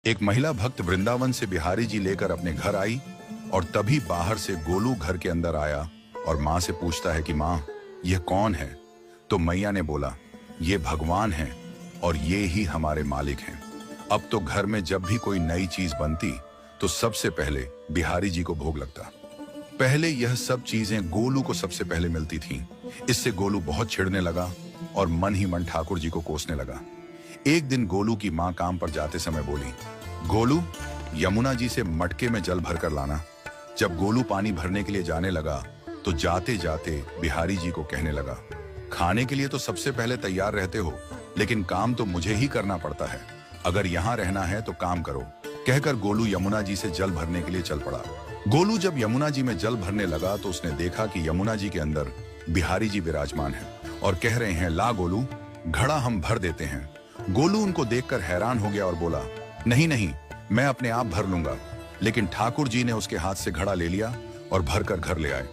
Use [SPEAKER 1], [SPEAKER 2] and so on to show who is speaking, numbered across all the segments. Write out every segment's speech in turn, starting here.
[SPEAKER 1] एक महिला भक्त वृंदावन से बिहारी जी लेकर अपने घर आई और तभी बाहर से गोलू घर के अंदर आया और माँ से पूछता है कि माँ, यह कौन है? तो मैया ने बोला, ये भगवान है और ये ही हमारे मालिक हैं। अब तो घर में जब भी कोई नई चीज बनती तो सबसे पहले बिहारी जी को भोग लगता। पहले यह सब चीजें गोलू को सबसे पहले मिलती थीं। इससे गोलू बहुत चिढ़ने लगा और मन ही मन ठाकुर जी को कोसने लगा। एक दिन गोलू की माँ काम पर जाते समय बोली, गोलू, यमुना जी से मटके में जल भरकर लाना। जब गोलू पानी भरने के लिए जाने लगा तो जाते जाते बिहारी जी को कहने लगा, खाने के लिए तो सबसे पहले तैयार रहते हो, लेकिन काम तो मुझे ही करना पड़ता है। अगर यहाँ रहना है तो काम करो। कहकर गोलू यमुना जी से जल भरने के लिए चल पड़ा। गोलू जब यमुना जी में जल भरने लगा तो उसने देखा कि यमुना जी के अंदर बिहारी जी विराजमान है और कह रहे हैं, ला गोलू, घड़ा हम भर देते हैं। गोलू उनको देखकर हैरान हो गया और बोला, नहीं नहीं, मैं अपने आप भर लूंगा। लेकिन ठाकुर जी ने उसके हाथ से घड़ा ले लिया और भरकर घर ले आए।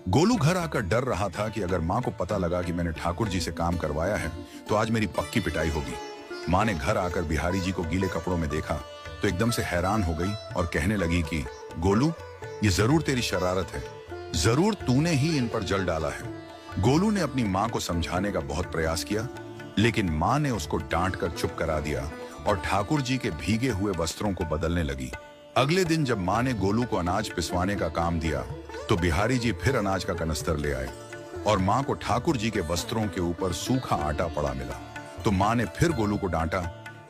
[SPEAKER 1] गोलू घर आकर डर रहा था कि अगर माँ को पता लगा कि मैंने ठाकुर जी से काम करवाया है तो आज मेरी पक्की पिटाई होगी। माँ ने घर आकर बिहारी जी को गीले कपड़ों में देखा तो एकदम से हैरान हो गई और कहने लगी कि गोलू, ये जरूर तेरी शरारत है, जरूर तूने ही इन पर जल डाला है। गोलू ने अपनी माँ को समझाने का बहुत प्रयास किया, लेकिन माँ ने उसको डांट कर चुप करा दिया और ठाकुर जी के भीगे हुए वस्त्रों को बदलने लगी। अगले दिन जब माँ ने गोलू को अनाज पिसवाने का काम दिया तो बिहारी जी फिर अनाज का कनस्तर ले आए और माँ को ठाकुर जी के वस्त्रों के ऊपर सूखा आटा पड़ा मिला। तो माँ ने फिर गोलू को डांटा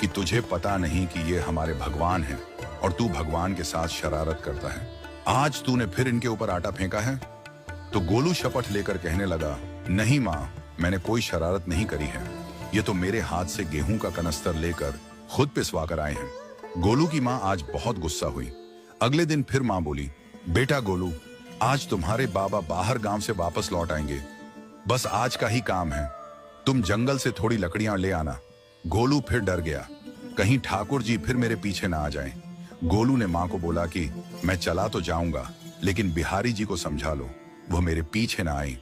[SPEAKER 1] कि तुझे पता नहीं कि ये हमारे भगवान हैं और तू भगवान के साथ शरारत करता है। आज तूने फिर इनके ऊपर आटा फेंका है। तो गोलू शपथ लेकर कहने लगा, नहीं माँ, मैंने कोई शरारत नहीं करी है। ये तो मेरे हाथ से गेहूं का कनस्तर लेकर खुद पिसवा कर आए हैं। गोलू की माँ आज बहुत गुस्सा हुई। अगले दिन फिर माँ बोली, बेटा गोलू, आज तुम्हारे बाबा बाहर गांव से वापस लौट आएंगे। बस आज का ही काम है, तुम जंगल से थोड़ी लकड़ियां ले आना। गोलू फिर डर गया, कहीं ठाकुर जी फिर मेरे पीछे ना आ जाएं। गोलू ने माँ को बोला कि मैं चला तो जाऊंगा, लेकिन बिहारी जी को समझा लो, वो मेरे पीछे ना आए।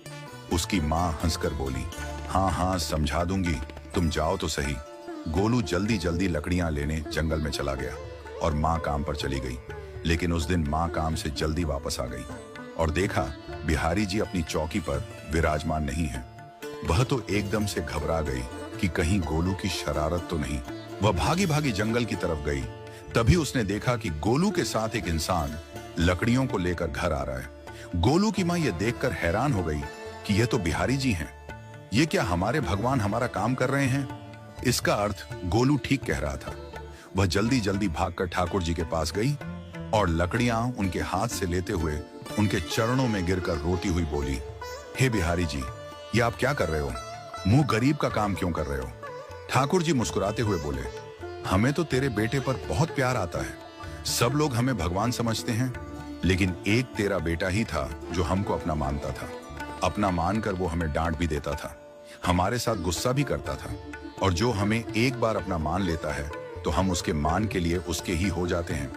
[SPEAKER 1] उसकी माँ हंसकर बोली, हाँ हाँ समझा दूंगी, तुम जाओ तो सही। गोलू जल्दी जल्दी लकड़ियां लेने जंगल में चला गया और माँ काम पर चली गई। लेकिन उस दिन माँ काम से जल्दी वापस आ गई और देखा बिहारी जी अपनी चौकी पर विराजमान नहीं है। वह तो एकदम से घबरा गई कि कहीं गोलू की शरारत तो नहीं। वह भागी भागी जंगल की तरफ गई। तभी उसने देखा कि गोलू के साथ एक इंसान लकड़ियों को लेकर घर आ रहा है। गोलू की माँ यह देखकर हैरान हो गई कि यह तो बिहारी जी हैं। ये क्या हमारे भगवान हमारा काम कर रहे हैं? इसका अर्थ गोलू ठीक कह रहा था। वह जल्दी जल्दी भागकर ठाकुर जी के पास गई और लकड़ियां उनके हाथ से लेते हुए उनके चरणों में गिरकर रोती हुई बोली, हे बिहारी जी, ये आप क्या कर रहे हो? मुंह गरीब का काम क्यों कर रहे हो? ठाकुर जी मुस्कुराते हुए बोले, हमें तो तेरे बेटे पर बहुत प्यार आता है। सब लोग हमें भगवान समझते हैं, लेकिन एक तेरा बेटा ही था जो हमको अपना मानता था। अपना मानकर वो हमें डांट भी देता था, हमारे साथ गुस्सा भी करता था, और जो हमें एक बार अपना मान लेता है तो हम उसके मान के लिए उसके ही हो जाते हैं।